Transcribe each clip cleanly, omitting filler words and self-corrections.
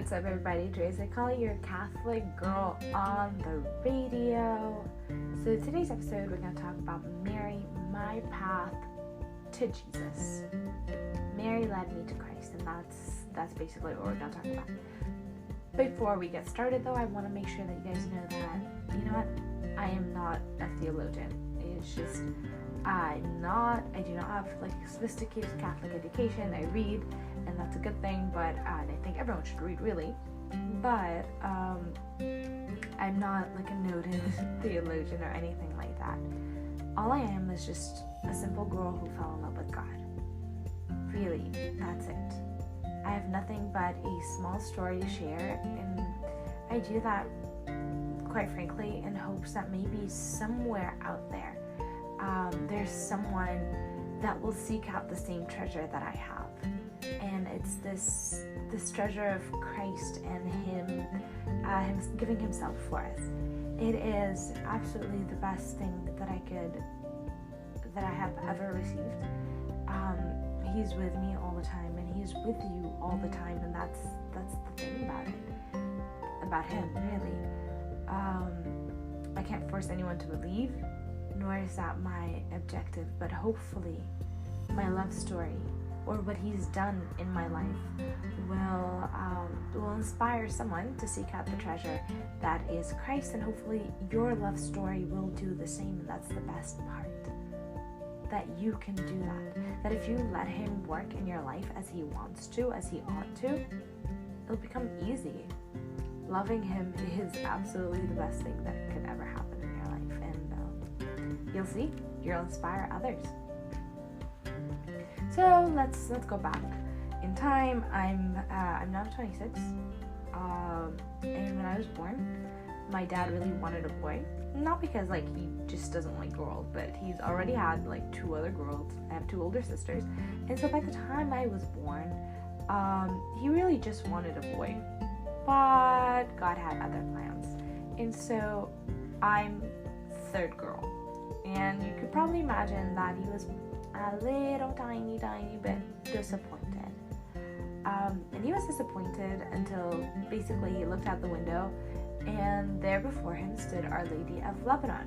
What's up, everybody? Teresa Colley, your Catholic girl on the radio. So today's episode, we're going to talk about Mary, my path to Jesus. Mary led me to Christ, and that's basically what we're going to talk about. Before we get started, though, I want to make sure that you guys know that, you know what, I am not a theologian. It's just, I do not have like a sophisticated Catholic education. I read, and that's a good thing, but and I think everyone should read, really. But I'm not like a noted theologian or anything like that. All I am is just a simple girl who fell in love with God. Really, that's it. I have nothing but a small story to share, and I do that, quite frankly, in hopes that maybe somewhere out there, there's someone that will seek out the same treasure that I have. And it's this treasure of Christ and him giving himself for us. It is absolutely the best thing that I have ever received. He's with me all the time, and he's with you all the time, and that's the thing about him, really. I can't force anyone to believe, nor is that my objective, but hopefully my love story, or what he's done in my life, will inspire someone to seek out the treasure that is Christ, and hopefully your love story will do the same. And that's the best part, that you can do that if you let him work in your life as he wants to, as he ought to, it'll become easy. Loving him is absolutely the best thing that could ever happen in your life, and you'll see, you'll inspire others. So let's go back in time. I'm now 26, and when I was born, my dad really wanted a boy. Not because like he just doesn't like girls, but he's already had like 2 other girls. I have 2 older sisters, and so by the time I was born, he really just wanted a boy, but God had other plans, and so I'm 3rd girl, and you could probably imagine that he was a little tiny bit disappointed. And he was disappointed until basically he looked out the window, and there before him stood Our Lady of Lebanon.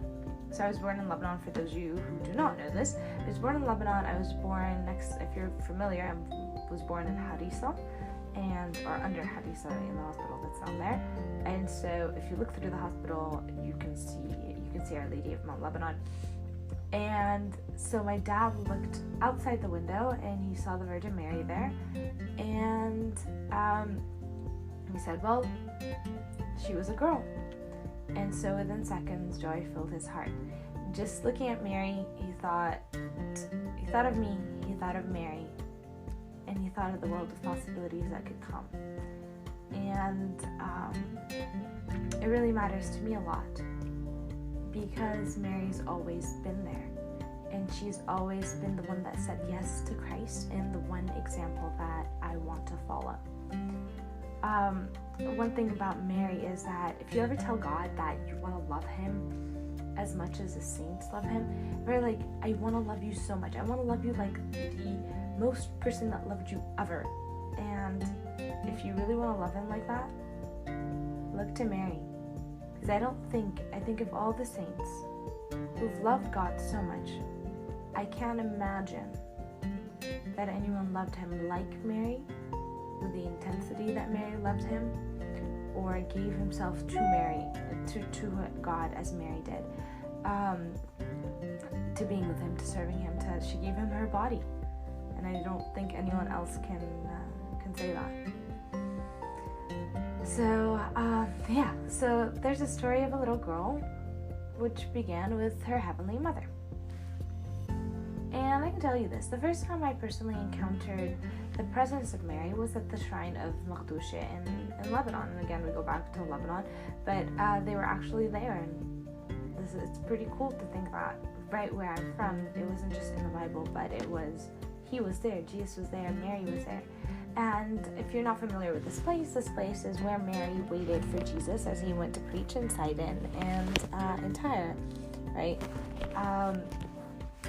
So I was born in Lebanon. For those of you who do not know this, I was born in Lebanon. I was born if you're familiar, I was born in Harissa, or under Harissa in the hospital that's down there. And so if you look through the hospital, you can see Our Lady of Mount Lebanon. And so my dad looked outside the window, and he saw the Virgin Mary there, and he said, well, she was a girl. And so within seconds, joy filled his heart. Just looking at Mary, he thought of me, he thought of Mary, and he thought of the world of possibilities that could come. And it really matters to me a lot, because Mary's always been there, and she's always been the one that said yes to Christ, and the one example that I want to follow. One thing about Mary is that if you ever tell God that you want to love him as much as the saints love him, or like, I want to love you so much, I want to love you like the most person that loved you ever, and if you really want to love him like that, look to Mary. Because I think of all the saints who've loved God so much, I can't imagine that anyone loved him like Mary, with the intensity that Mary loved him, or gave himself to Mary, to God as Mary did, to being with him, to serving him, she gave him her body, and I don't think anyone else can say that. So, so there's a story of a little girl which began with her Heavenly Mother. And I can tell you this, the first time I personally encountered the presence of Mary was at the shrine of Makdouche in Lebanon. And again, we go back to Lebanon, but they were actually there. And it's pretty cool to think that right where I'm from, it wasn't just in the Bible, but he was there, Jesus was there, Mary was there. And if you're not familiar with this place is where Mary waited for Jesus as he went to preach in Sidon and in Tyre, right?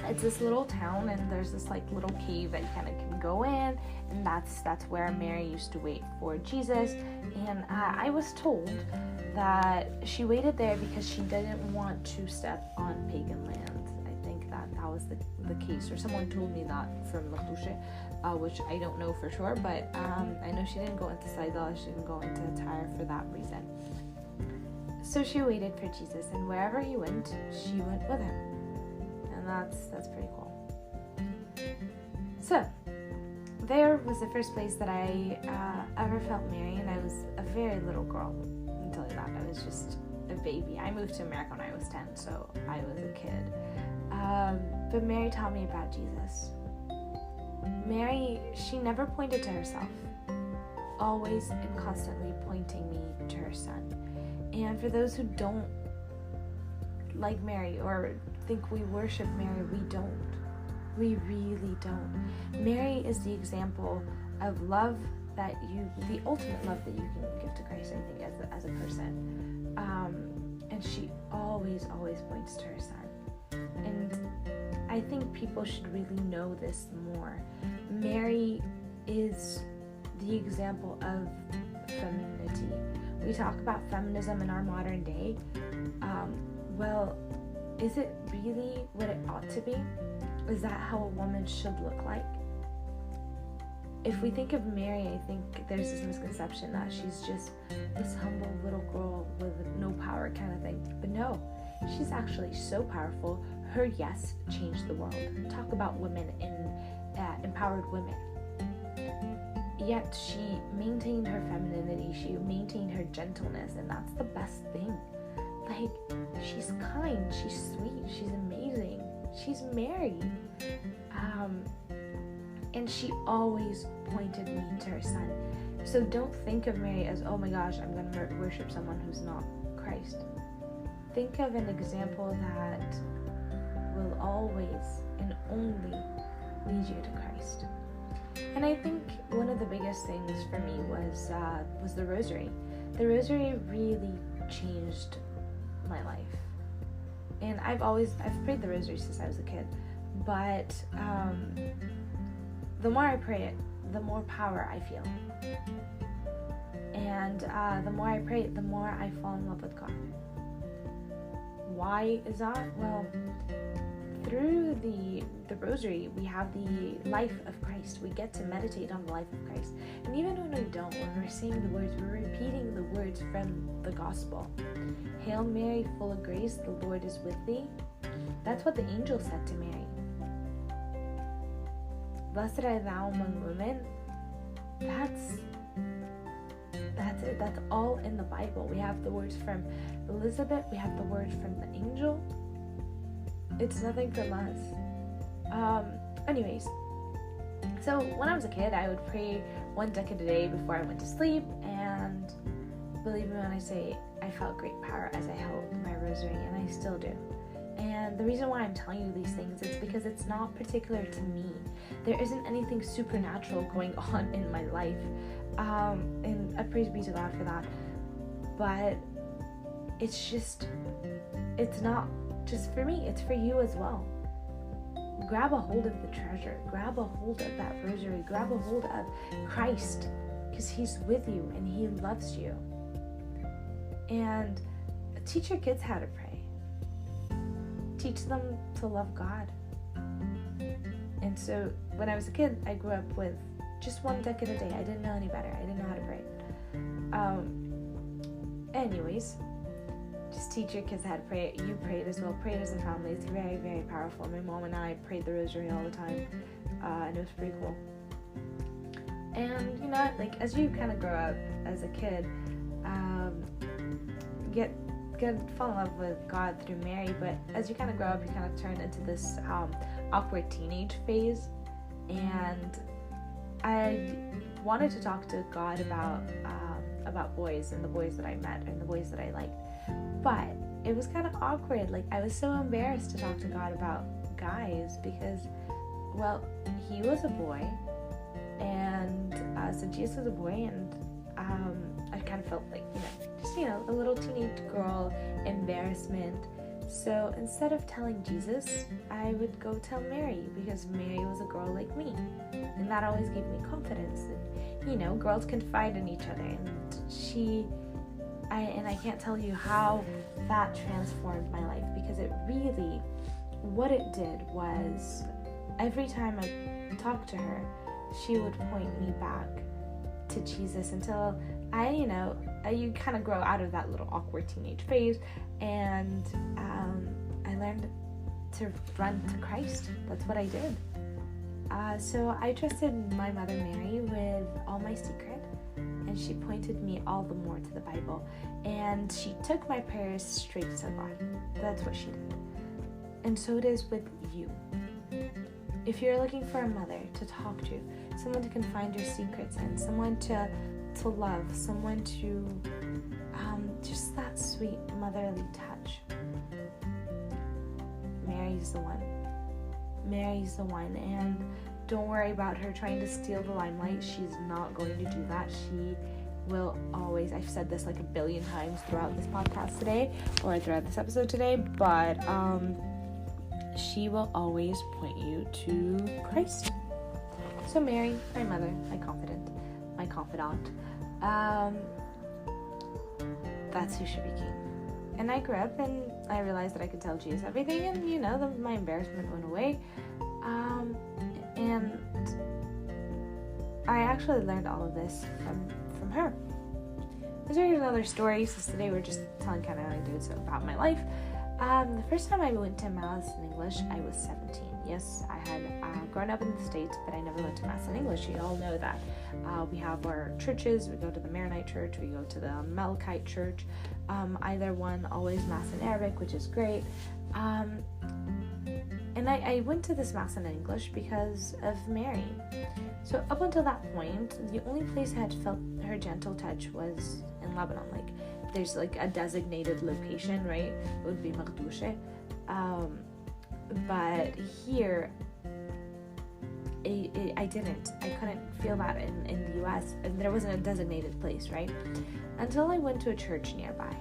it's this little town, and there's this like little cave that you kind of can go in, and that's where Mary used to wait for Jesus. And I was told that she waited there because she didn't want to step on pagan land. I think that was the case, or someone told me that from Latushe, which I don't know for sure, but I know she didn't go into Saida, she didn't go into Tyre for that reason. So she waited for Jesus, and wherever he went, she went with him. And that's pretty cool. So there was the first place that I ever felt Mary, and I was a very little girl. I can tell you that. I was just a baby. I moved to America when I was 10, so I was a kid. But Mary taught me about Jesus. Mary, she never pointed to herself, always and constantly pointing me to her son. And for those who don't like Mary or think we worship Mary, we don't. We really don't. Mary is the example of love the ultimate love that you can give to Christ, I think, as a person. And she always points to her son. And I think people should really know this more. Mary is the example of femininity. We talk about feminism in our modern day. Well, is it really what it ought to be? Is that how a woman should look like? If we think of Mary, I think there's this misconception that she's just this humble little girl with no power kind of thing. But no, she's actually so powerful. Her yes changed the world. Talk about women in empowered women. Yet she maintained her femininity, she maintained her gentleness, and that's the best thing. Like, she's kind, she's sweet, she's amazing, she's Mary. And she always pointed me to her son. So don't think of Mary as, oh my gosh, I'm going to worship someone who's not Christ. Think of an example that will always and only lead you to Christ. And I think one of the biggest things for me was the rosary. The rosary really changed my life. And I've prayed the rosary since I was a kid. But the more I pray it, the more power I feel. And the more I pray it, the more I fall in love with God. Why is that? Well, through the rosary, we have the life of Christ. We get to meditate on the life of Christ. And even when we don't, when we're saying the words, we're repeating the words from the gospel. Hail Mary, full of grace, the Lord is with thee. That's what the angel said to Mary. Blessed art thou among women. That's it. That's all in the Bible. We have the words from Elizabeth. We have the words from the angel. It's nothing from us. Anyways, so when I was a kid, I would pray 1 decade a day before I went to sleep, and believe me when I say I felt great power as I held my rosary, and I still do. And the reason why I'm telling you these things is because it's not particular to me. There isn't anything supernatural going on in my life, and I praise be to God for that. But it's not just for me, it's for you as well. Grab a hold of the treasure, grab a hold of that rosary, grab a hold of Christ, because he's with you and he loves you. And teach your kids how to pray. Teach them to love God. And so when I was a kid, I grew up with just 1 decade a day. I didn't know any better. I didn't know how to pray. Anyways, just teach your kids how to pray. You pray it as well. Pray it as a family. It's very, very powerful. My mom and I prayed the rosary all the time, and it was pretty cool. And you know, like as you kind of grow up as a kid, fall in love with God through Mary. But as you kind of grow up, you kind of turn into this awkward teenage phase, and I wanted to talk to God about boys and the boys that I met and the boys that I liked. But it was kind of awkward. Like, I was so embarrassed to talk to God about guys because, well, he was a boy, and so Jesus was a boy, and I kind of felt like, just, a little teenage girl embarrassment So instead of telling Jesus, I would go tell Mary, because Mary was a girl like me. And that always gave me confidence. And, girls confide in each other. And I can't tell you how that transformed my life, because what it did was, every time I talked to her, she would point me back to Jesus until you kind of grow out of that little awkward teenage phase, and I learned to run to Christ. That's what I did. So I trusted my mother Mary with all my secret, and she pointed me all the more to the Bible, and she took my prayers straight to God. That's what she did. And so it is with you. If you're looking for a mother to talk to, someone to confide your secrets in, someone to love, someone to just that sweet motherly touch, Mary's the one. Mary's the one. And don't worry about her trying to steal the limelight. She's not going to do that. She will always, I've said this like a billion times throughout this podcast today, or throughout this episode today, but she will always point you to Christ. So Mary, my mother, my confidant, that's who she became. And I grew up and I realized that I could tell Jesus everything, and my embarrassment went away. And I actually learned all of this from her. There's another story, so today we're just telling kind of anecdotes about my life. The first time I went to Mass in English, I was 17. Yes, I had grown up in the States, but I never went to Mass in English. You all know that. We have our churches. We go to the Maronite Church. We go to the Melkite Church. Either one, always Mass in Arabic, which is great. And I went to this Mass in English because of Mary. So up until that point, the only place I had felt her gentle touch was in Lebanon. There's a designated location, right? It would be Magdouche. But here, I didn't. I couldn't feel that in the U.S. And there wasn't a designated place, right? Until I went to a church nearby.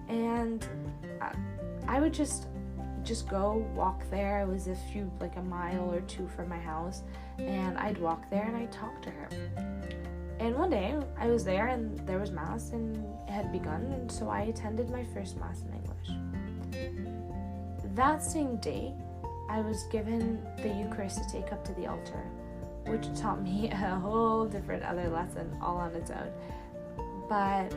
And I would just go walk there. It was a mile or two from my house. And I'd walk there and I'd talk to her. And one day I was there and there was Mass and it had begun, and so I attended my first Mass in English. That same day, I was given the Eucharist to take up to the altar, which taught me a whole different other lesson all on its own. But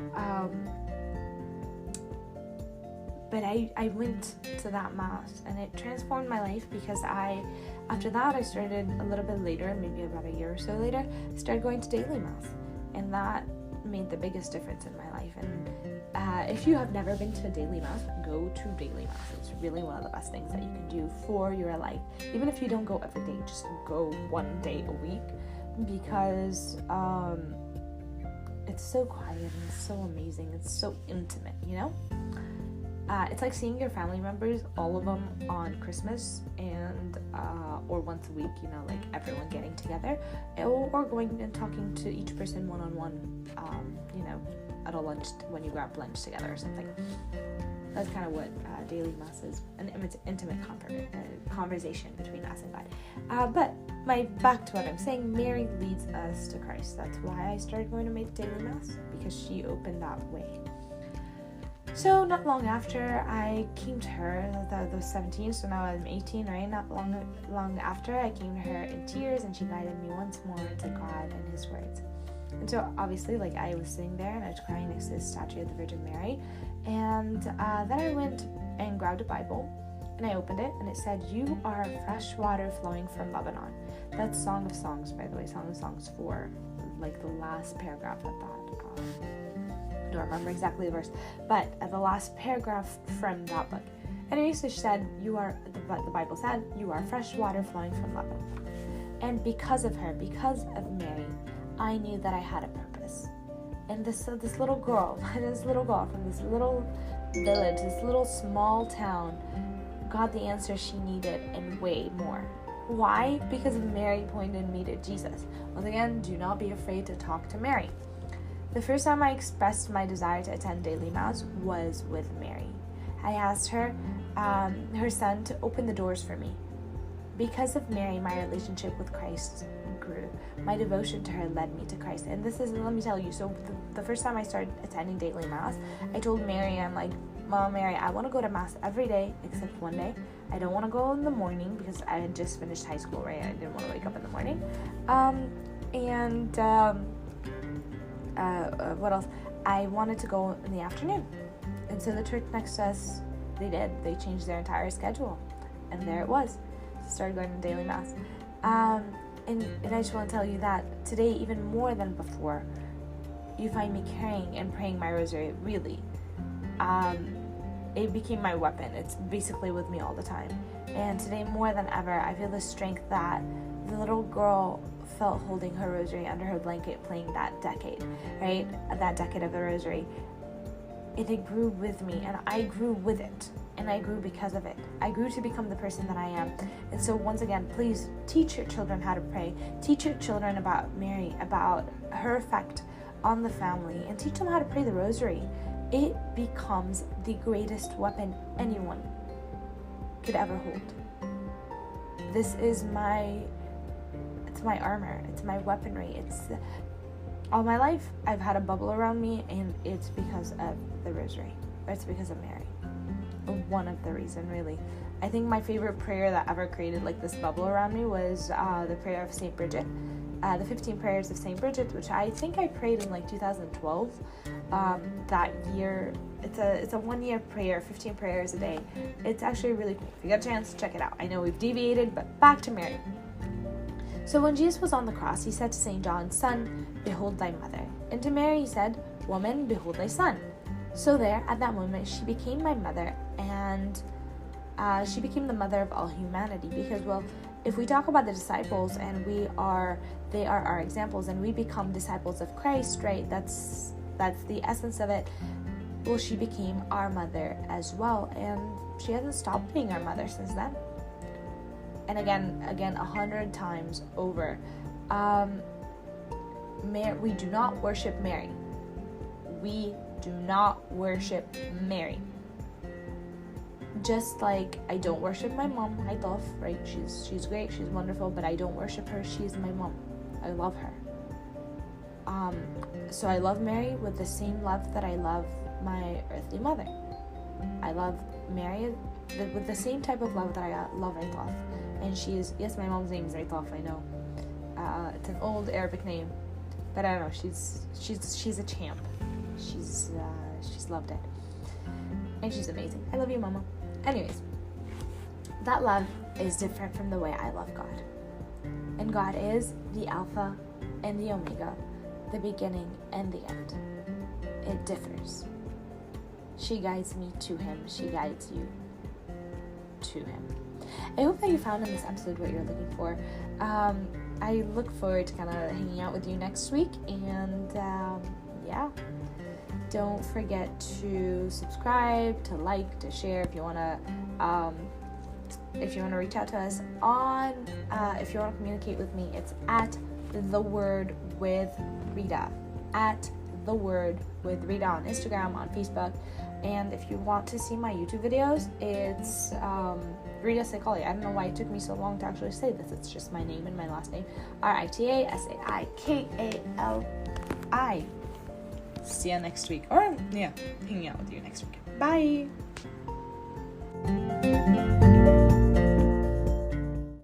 I went to that Mass and it transformed my life, because after that I started a little bit later, maybe about a year or so later, started going to daily Mass, and that made the biggest difference in my life. And if you have never been to a daily Mass, go to daily Mass. It's really one of the best things that you can do for your life. Even if you don't go every day, just go one day a week, because it's so quiet and it's so amazing. It's so intimate, It's like seeing your family members, all of them, on Christmas and or once a week, everyone getting together, or going and talking to each person one-on-one, at a lunch, when you grab lunch together or something. That's kind of what daily Mass is, an intimate conversation between us and God. But back to what I'm saying, Mary leads us to Christ. That's why I started going to daily Mass, because she opened that way. So not long after I came to her, I was 17, so now I'm 18, right? Not long after, I came to her in tears, and she guided me once more to God and His words. And so obviously, I was sitting there and I was crying next to the statue of the Virgin Mary, and then I went and grabbed a Bible and I opened it, and it said, "You are fresh water flowing from Lebanon." That's Song of Songs, by the way, Song of Songs 4, the last paragraph of that. I don't remember exactly the verse, but the last paragraph from that book. Anyways, so she said, the Bible said, "You are fresh water flowing from Lebanon." And because of her, because of Mary, I knew that I had a purpose. And this little girl from this little village, this little small town, got the answer she needed and way more. Why? Because Mary pointed me to Jesus. Once again, do not be afraid to talk to Mary. The first time I expressed my desire to attend daily Mass was with Mary. I asked her, her son to open the doors for me. Because of Mary, my relationship with Christ grew. My devotion to her led me to Christ. And this is, let me tell you, so the first time I started attending daily Mass, I told Mary, I'm like, Mama Mary, I want to go to Mass every day except one day. I don't want to go in the morning because I had just finished high school, right? I didn't want to wake up in the morning. What else? I wanted to go in the afternoon. And so the church next to us, they did. They changed their entire schedule. And there it was. Started going to daily Mass. And I just want to tell you that today, even more than before, you find me carrying and praying my rosary, really. It became my weapon. It's basically with me all the time. And today, more than ever, I feel the strength that the little girl felt holding her rosary under her blanket, playing that decade, right? That decade of the rosary. It grew with me, and I grew with it. And I grew because of it. I grew to become the person that I am. And so once again, please teach your children how to pray. Teach your children about Mary, about her effect on the family, and teach them how to pray the rosary. It becomes the greatest weapon anyone could ever hold. This is it's my armor. It's my weaponry. All my life, I've had a bubble around me, and it's because of the rosary. It's because of Mary. One of the reasons, really. I think my favorite prayer that ever created like this bubble around me was the prayer of St. Bridget, the 15 prayers of St. Bridget, which I think I prayed in like 2012. That year, it's a 1 year prayer, 15 prayers a day. It's actually really cool. If you get a chance, check it out. I know we've deviated, but back to Mary. So when Jesus was on the cross, he said to St. John, "Son, behold thy mother." And to Mary he said, "Woman, behold thy son." So there, at that moment, she became my mother, and she became the mother of all humanity. Because, well, if we talk about the disciples, and they are our examples, and we become disciples of Christ, right? That's the essence of it. Well, she became our mother as well, and she hasn't stopped being our mother since then. And again, 100 times over, we do not worship Mary. We do not worship Mary. Just like I don't worship my mom, I love, right? She's great, she's wonderful, but I don't worship her. She's my mom. I love her. So I love Mary with the same love that I love my earthly mother. I love Mary with the same type of love that I love Aithoth. And yes, my mom's name is Aithoth, I know. It's an old Arabic name, but I don't know, she's a champ. She's loved it. And she's amazing. I love you, Mama. Anyways, that love is different from the way I love God. And God is the Alpha and the Omega, the beginning and the end. It differs. She guides me to Him. She guides you to Him. I hope that you found in this episode what you're looking for. I look forward to kind of hanging out with you next week. And yeah. Don't forget to subscribe, to like, to share. If you wanna reach out to us on, if you wanna communicate with me, it's at The Word with Rita, at The Word with Rita on Instagram, on Facebook. And if you want to see my YouTube videos, it's Rita Saikali. I don't know why it took me so long to actually say this. It's just my name and my last name, RitaSaikali. See you next week. Or, yeah, hanging out with you next week. Bye!